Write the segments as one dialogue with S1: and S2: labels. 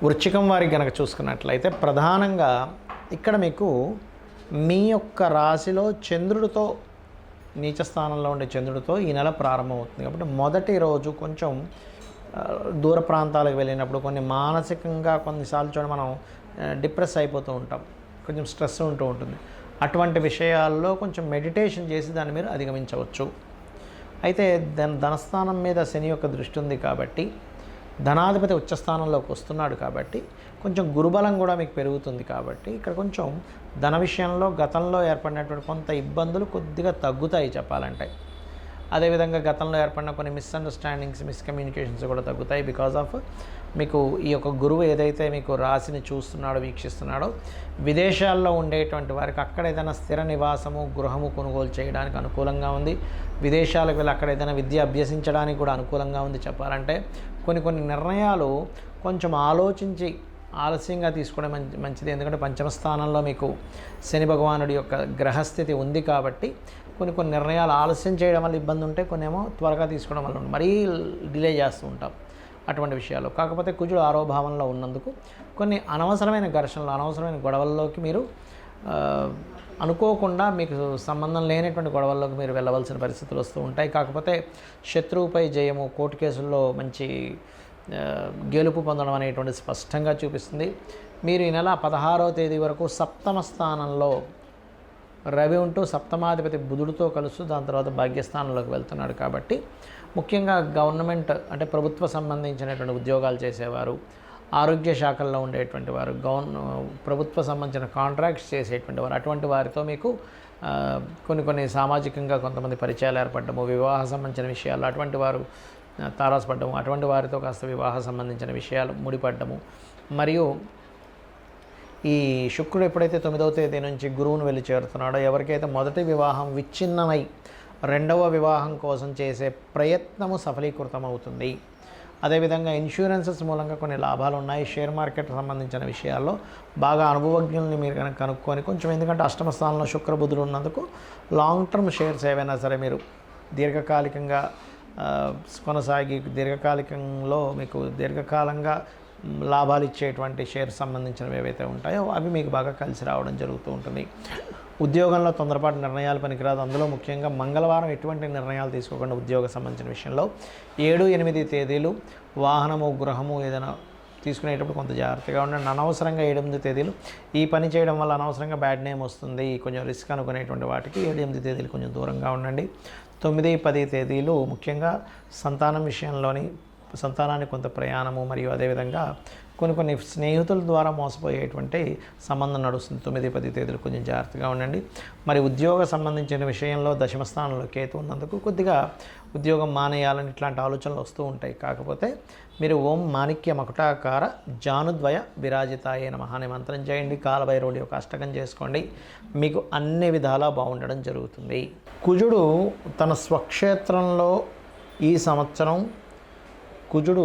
S1: వృశ్చికం వారికి గనక చూసుకున్నట్లయితే ప్రధానంగా ఇక్కడ మీకు మీ యొక్క రాశిలో చంద్రుడితో నీచ స్థానంలో ఉండే చంద్రుడితో ఈ నెల ప్రారంభమవుతుంది కాబట్టి మొదటి రోజు కొంచెం దూర ప్రాంతాలకు వెళ్ళినప్పుడు కొన్ని మానసికంగా కొన్నిసార్లు చూడండి మనం డిప్రెస్ అయిపోతూ ఉంటాం, కొంచెం స్ట్రెస్ ఉంటూ ఉంటుంది. అటువంటి విషయాల్లో కొంచెం మెడిటేషన్ చేసి దాన్ని మీరు అధిగమించవచ్చు. అయితే ధనస్థానం మీద శని యొక్క దృష్టి ఉంది కాబట్టి ధనాధిపతి ఉచ్చస్థానంలోకి వస్తున్నాడు కాబట్టి కొంచెం గురుబలం కూడా మీకు పెరుగుతుంది కాబట్టి ఇక్కడ కొంచెం ధన విషయంలో గతంలో ఏర్పడినటువంటి కొంత ఇబ్బందులు కొద్దిగా తగ్గుతాయి చెప్పాలంటే. అదేవిధంగా గతంలో ఏర్పడిన కొన్ని మిస్అండర్స్టాండింగ్స్, మిస్కమ్యూనికేషన్స్ కూడా తగ్గుతాయి. బికాజ్ ఆఫ్ మీకు ఈ యొక్క గురువు ఏదైతే మీకు రాశిని చూస్తున్నాడో, వీక్షిస్తున్నాడో, విదేశాల్లో ఉండేటువంటి వారికి అక్కడ ఏదైనా స్థిర నివాసము, గృహము కొనుగోలు చేయడానికి అనుకూలంగా ఉంది. విదేశాలకు వెళ్ళి అక్కడ ఏదైనా విద్య అభ్యసించడానికి కూడా అనుకూలంగా ఉంది చెప్పాలంటే. కొన్ని నిర్ణయాలు కొంచెం ఆలోచించి ఆలస్యంగా తీసుకోవడం మంచిది. ఎందుకంటే పంచమ స్థానంలో మీకు శని భగవానుడి యొక్క గ్రహస్థితి ఉంది కాబట్టి కొన్ని నిర్ణయాలు ఆలస్యం చేయడం వల్ల ఇబ్బంది ఉంటే, కొన్నేమో త్వరగా తీసుకోవడం వల్ల మరీ డిలే చేస్తూ ఉంటాం అటువంటి విషయాలు. కాకపోతే కుజుడు ఆరోభావంలో ఉన్నందుకు కొన్ని అనవసరమైన ఘర్షణలు, అనవసరమైన గొడవల్లోకి మీరు అనుకోకుండా మీకు సంబంధం లేనటువంటి గొడవల్లోకి మీరు వెళ్ళవలసిన పరిస్థితులు వస్తూ ఉంటాయి. కాకపోతే శత్రువుపై జయము, కోర్టు కేసుల్లో మంచి గెలుపు పొందడం అనేటువంటి స్పష్టంగా చూపిస్తుంది. మీరు ఈ నెల 16వ తేదీ వరకు సప్తమ స్థానంలో రవి ఉంటూ సప్తమాధిపతి బుధుడితో కలుస్తూ దాని తర్వాత భాగ్యస్థానంలోకి వెళ్తున్నాడు కాబట్టి ముఖ్యంగా గవర్నమెంట్ అంటే ప్రభుత్వ సంబంధించినటువంటి ఉద్యోగాలు చేసేవారు, ఆరోగ్య శాఖల్లో ఉండేటువంటి వారు, ప్రభుత్వ సంబంధించిన కాంట్రాక్ట్స్ చేసేటువంటి వారు, అటువంటి వారితో మీకు కొన్ని సామాజికంగా కొంతమంది పరిచయాలు ఏర్పడము, వివాహ సంబంధించిన విషయాలు అటువంటి వారు తారాసపడ్డము, అటువంటి వారితో కాస్త వివాహ సంబంధించిన విషయాలు ముడిపడ్డము. మరియు ఈ శుక్రుడు ఎప్పుడైతే 9వ తేదీ నుంచి గురువును వెళ్ళి చేరుతున్నాడో, ఎవరికైతే మొదటి వివాహం విచ్ఛిన్నమై రెండవ వివాహం కోసం చేసే ప్రయత్నము సఫలీకృతమవుతుంది. అదేవిధంగా ఇన్సూరెన్సెస్ మూలంగా కొన్ని లాభాలు ఉన్నాయి. షేర్ మార్కెట్ సంబంధించిన విషయాల్లో బాగా అనుభవజ్ఞుల్ని మీరు కనుక కనుక్కొని కొంచెం, ఎందుకంటే అష్టమ స్థానంలో శుక్రబుధుడు ఉన్నందుకు లాంగ్ టర్మ్ షేర్స్ ఏవైనా సరే మీరు దీర్ఘకాలికంగా కొనసాగి దీర్ఘకాలికంలో మీకు దీర్ఘకాలంగా లాభాలు ఇచ్చేటువంటి షేర్స్ సంబంధించినవి ఏవైతే ఉంటాయో అవి మీకు బాగా కలిసి రావడం జరుగుతూ ఉంటుంది. ఉద్యోగంలో తొందరపాటు నిర్ణయాలు పనికిరాదు. అందులో ముఖ్యంగా మంగళవారం ఎటువంటి నిర్ణయాలు తీసుకోకుండా ఉద్యోగ సంబంధించిన విషయంలో 7, 8 తేదీలు వాహనము, గృహము ఏదైనా తీసుకునేటప్పుడు కొంత జాగ్రత్తగా ఉండండి. అనవసరంగా 7, 8 తేదీలు ఈ పని చేయడం వల్ల అనవసరంగా బ్యాడ్ నేమ్ వస్తుంది, కొంచెం రిస్క్ అనుకునేటువంటి వాటికి 7, 8 తేదీలు కొంచెం దూరంగా ఉండండి. 9, 10 తేదీలు ముఖ్యంగా సంతానం విషయంలోని సంతానానికి కొంత ప్రయాణము మరియు అదేవిధంగా కొన్ని స్నేహితుల ద్వారా మోసపోయేటువంటి సంబంధం నడుస్తుంది. 9, 10 తేదీలు కొంచెం జాగ్రత్తగా ఉండండి. మరి ఉద్యోగ సంబంధించిన విషయంలో దశమస్థానంలో కేతు ఉన్నందుకు కొద్దిగా ఉద్యోగం మానేయాలని ఇట్లాంటి ఆలోచనలు వస్తూ ఉంటాయి. కాకపోతే మీరు ఓం మాణిక్య మకుటాకార జానుద్వయ విరాజితాయే నమః అనే మంత్రం చేయండి. కాలభైరవుడి యొక్క అష్టకం చేసుకోండి. మీకు అన్ని విధాలా బాగుండడం జరుగుతుంది. కుజుడు తన స్వక్షేత్రంలో ఈ సంవత్సరం కుజుడు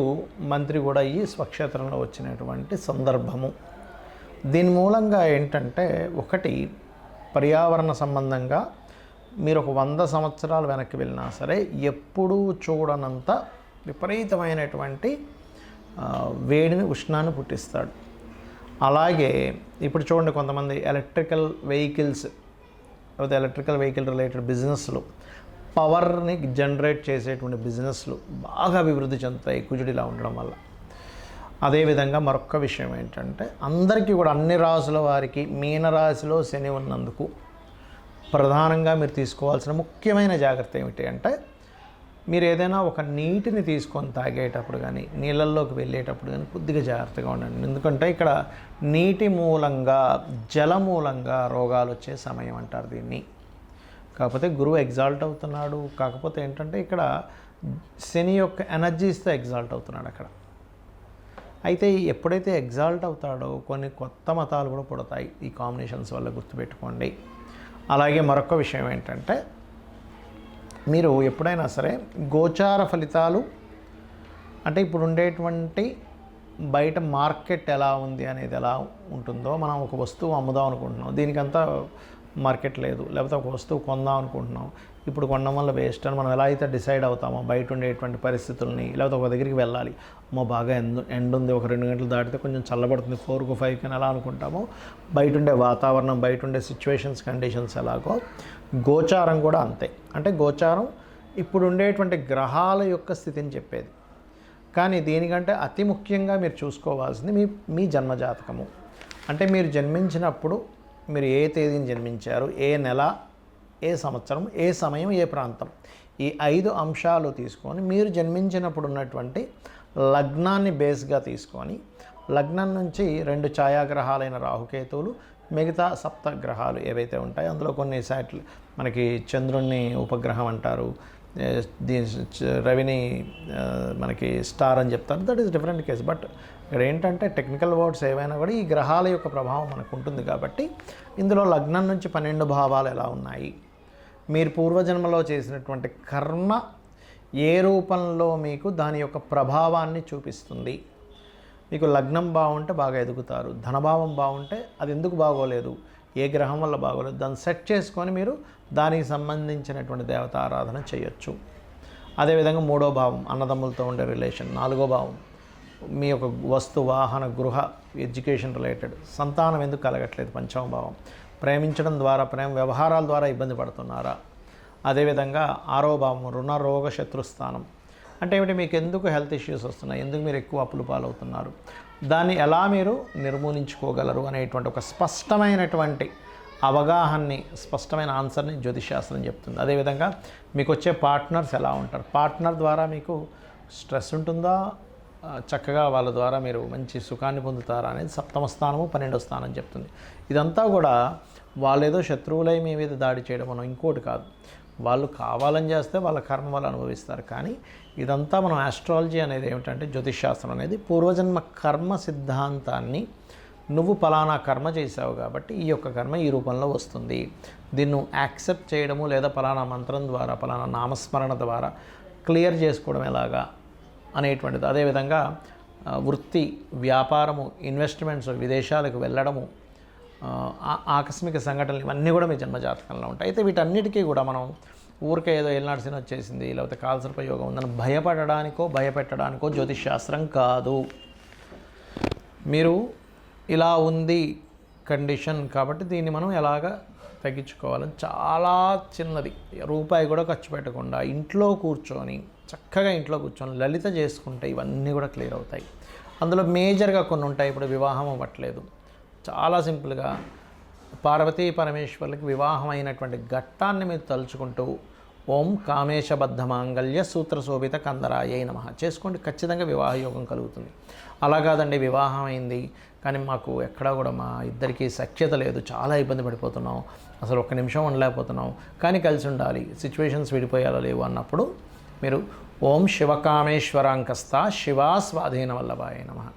S1: మంత్రి కూడా ఈ స్వక్షేత్రంలో వచ్చినటువంటి సందర్భము. దీని మూలంగా ఏంటంటే, ఒకటి పర్యావరణ సంబంధంగా మీరు ఒక 100 సంవత్సరాలు వెనక్కి వెళ్ళినా సరే ఎప్పుడూ చూడనంత విపరీతమైనటువంటి వేడిని, ఉష్ణాన్ని పుట్టిస్తాడు. అలాగే ఇప్పుడు చూడండి, కొంతమంది ఎలక్ట్రికల్ వెహికల్స్ లేకపోతే ఎలక్ట్రికల్ వెహికల్ రిలేటెడ్ బిజినెస్లు, పవర్ని జనరేట్ చేసేటువంటి బిజినెస్లు బాగా అభివృద్ధి చెందుతాయి కుజుడిలా ఉండడం వల్ల. అదేవిధంగా మరొక విషయం ఏంటంటే, అందరికీ కూడా అన్ని రాసుల వారికి మీనరాశిలో శని ఉన్నందుకు ప్రధానంగా మీరు తీసుకోవాల్సిన ముఖ్యమైన జాగ్రత్త ఏమిటి అంటే, మీరు ఏదైనా ఒక నీటిని తీసుకొని తాగేటప్పుడు కానీ నీళ్ళల్లోకి వెళ్ళేటప్పుడు కానీ కొద్దిగా జాగ్రత్తగా ఉండండి. ఎందుకంటే ఇక్కడ నీటి మూలంగా, జల మూలంగా రోగాలు వచ్చే సమయం అంటారు దీన్ని. కాకపోతే గురువు ఎగ్జాల్ట్ అవుతున్నాడు. కాకపోతే ఏంటంటే ఇక్కడ శని యొక్క ఎనర్జీస్తో ఎగ్జాల్ట్ అవుతున్నాడు అక్కడ. అయితే ఎప్పుడైతే ఎగ్జాల్ట్ అవుతాడో కొన్ని కొత్త మతాలు కూడా పుడతాయి ఈ కాంబినేషన్స్ వల్ల, గుర్తుపెట్టుకోండి. అలాగే మరొక విషయం ఏంటంటే, మీరు ఎప్పుడైనా సరే గోచార ఫలితాలు అంటే ఇప్పుడు ఉండేటువంటి బయట మార్కెట్ ఎలా ఉంది అనేది ఎలా ఉంటుందో, మనం ఒక వస్తువు అమ్ముదాం అనుకుంటున్నాం, దీనికంతా మార్కెట్ లేదు, లేకపోతే ఒక వస్తువు కొందాం అనుకుంటున్నాం, ఇప్పుడు కొనడం వల్ల వేస్ట్ అని మనం ఎలా అయితే డిసైడ్ అవుతామో బయట ఉండేటువంటి పరిస్థితుల్ని, లేకపోతే ఒక దగ్గరికి వెళ్ళాలి, అమ్మో బాగా ఎండ ఉంది, ఒక 2 గంటలు దాటితే కొంచెం చల్లబడుతుంది 4కు 5కి అని ఎలా అనుకుంటామో, బయట ఉండే వాతావరణం, బయట ఉండే సిచ్యువేషన్స్, కండిషన్స్ ఎలాగో గోచారం కూడా అంతే. అంటే గోచారం ఇప్పుడు ఉండేటువంటి గ్రహాల యొక్క స్థితిని చెప్పేది. కానీ దీనికంటే అతి ముఖ్యంగా మీరు చూసుకోవాల్సింది మీ జన్మజాతకము. అంటే మీరు జన్మించినప్పుడు మీరు ఏ తేదీని జన్మించారు, ఏ నెల, ఏ సంవత్సరం, ఏ సమయం, ఏ ప్రాంతం, ఈ 5 అంశాలు తీసుకొని మీరు జన్మించినప్పుడు ఉన్నటువంటి లగ్నాన్ని బేస్గా తీసుకొని, లగ్నం నుంచి 2 ఛాయాగ్రహాలైన రాహుకేతువులు, మిగతా 7 గ్రహాలు ఏవైతే ఉంటాయో అందులో కొన్ని మనకి చంద్రుణ్ణి ఉపగ్రహం అంటారు, రవిని మనకి స్టార్ అని చెప్తారు. That is different case. But ఇక్కడ ఏంటంటే టెక్నికల్ వర్డ్స్ ఏవైనా కూడా ఈ గ్రహాల యొక్క ప్రభావం మనకు ఉంటుంది కాబట్టి ఇందులో లగ్నం నుంచి 12 భావాలు ఎలా ఉన్నాయి, మీరు పూర్వజన్మలో చేసినటువంటి కర్మ ఏ రూపంలో మీకు దాని యొక్క ప్రభావాన్ని చూపిస్తుంది. మీకు లగ్నం బాగుంటే బాగా ఎదుగుతారు, ధనభావం బాగుంటే అది ఎందుకు బాగోలేదు, ఏ గ్రహం వల్ల బాగోలేదు, దాన్ని సెట్ చేసుకొని మీరు దానికి సంబంధించినటువంటి దేవత ఆరాధన చేయొచ్చు. అదేవిధంగా 3వ భావం అన్నదమ్ములతో ఉండే రిలేషన్, 4వ భావం మీ యొక్క వస్తు వాహన గృహ ఎడ్యుకేషన్ రిలేటెడ్, సంతానం ఎందుకు కలగట్లేదు, 5వ భావం ప్రేమించడం ద్వారా, ప్రేమ వ్యవహారాల ద్వారా ఇబ్బంది పడుతున్నారా. అదేవిధంగా 6వ భావం రుణ రోగ శత్రుస్థానం, అంటే ఏమిటి, మీకు ఎందుకు హెల్త్ ఇష్యూస్ వస్తున్నాయి, ఎందుకు మీరు ఎక్కువ అప్పులు పాలవుతున్నారు, దాన్ని ఎలా మీరు నిర్మూలించుకోగలరు అనేటువంటి ఒక స్పష్టమైనటువంటి అవగాహనని, స్పష్టమైన ఆన్సర్ని జ్యోతిషాస్త్రం చెప్తుంది. అదేవిధంగా మీకు వచ్చే పార్ట్నర్స్ ఎలా ఉంటారు, పార్ట్నర్ ద్వారా మీకు స్ట్రెస్ ఉంటుందా, చక్కగా వాళ్ళ ద్వారా మీరు మంచి సుఖాన్ని పొందుతారా అనేది 7వ స్థానము 12వ స్థానం చెప్తుంది. ఇదంతా కూడా వాళ్ళేదో శత్రువులై మీ మీద దాడి చేయడం మనం ఇంకోటి కాదు, వాళ్ళు కావాలని చేస్తే వాళ్ళ కర్మ వాళ్ళు అనుభవిస్తారు. కానీ ఇదంతా మనం ఆస్ట్రాలజీ అనేది ఏమిటంటే, జ్యోతిషాస్త్రం అనేది పూర్వజన్మ కర్మ సిద్ధాంతాన్ని, నువ్వు పలానా కర్మ చేసావు కాబట్టి ఈ యొక్క కర్మ ఈ రూపంలో వస్తుంది, దీన్ని యాక్సెప్ట్ చేయడము లేదా పలానా మంత్రం ద్వారా, పలానా నామస్మరణ ద్వారా క్లియర్ చేసుకోవడం ఎలాగా అనేటువంటిది. అదేవిధంగా వృత్తి, వ్యాపారము, ఇన్వెస్ట్మెంట్స్, విదేశాలకు వెళ్ళడము, ఆకస్మిక సంఘటనలు, ఇవన్నీ కూడా మీ జన్మజాతకంలో ఉంటాయి. అయితే వీటన్నిటికీ కూడా మనం ఊరికే ఏదో ఏలినాటి శని వచ్చేసింది, లేకపోతే కాలసర్ప యోగం ఉందని భయపడడానికో భయపెట్టడానికో జ్యోతిషాస్త్రం కాదు. మీరు ఇలా ఉంది కండిషన్ కాబట్టి దీన్ని మనం ఎలాగ తగ్గించుకోవాలని, చాలా చిన్నది, రూపాయి కూడా ఖర్చు పెట్టకుండా ఇంట్లో కూర్చొని, చక్కగా ఇంట్లో కూర్చొని లలిత చేసుకుంటే ఇవన్నీ కూడా క్లియర్ అవుతాయి. అందులో మేజర్గా కొన్ని ఉంటాయి. ఇప్పుడు వివాహం అవ్వట్లేదు, చాలా సింపుల్గా పార్వతీ పరమేశ్వర్లకి వివాహం అయినటువంటి ఘట్టాన్ని మీరు తలుచుకుంటూ ఓం కామేశబద్ధ మాంగళ్య సూత్రశోభిత కందరాయై నమః చేసుకోండి, ఖచ్చితంగా వివాహ యోగం కలుగుతుంది. అలా కాదండి, వివాహం అయింది కానీ మాకు ఎక్కడా కూడా మా ఇద్దరికీ సఖ్యత లేదు, చాలా ఇబ్బంది పడిపోతున్నాం, అసలు ఒక్క నిమిషం ఉండలేకపోతున్నాం, కానీ కలిసి ఉండాలి, సిచ్యువేషన్స్ విడిపోయాలో లేవు అన్నప్పుడు మీరు ఓం శివకామేశ్వరాంకస్త శివా స్వాధీన వల్లభాయ నమః.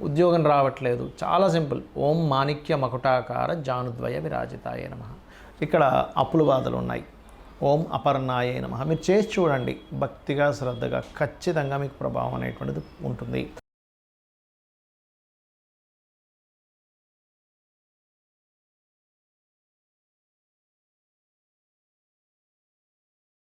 S1: ఉద్యోగం రావట్లేదు, చాలా సింపుల్, ఓం మాణిక్య మకుటాకార జానుద్వయ విరాజితాయ నమః. ఇక్కడ అప్పుల బాధలు ఉన్నాయి, ఓం అపర్ణాయ నమః. మీరు చేసి చూడండి, భక్తిగా శ్రద్ధగా, ఖచ్చితంగా మీకు ప్రభావం అనేటువంటిది ఉంటుంది.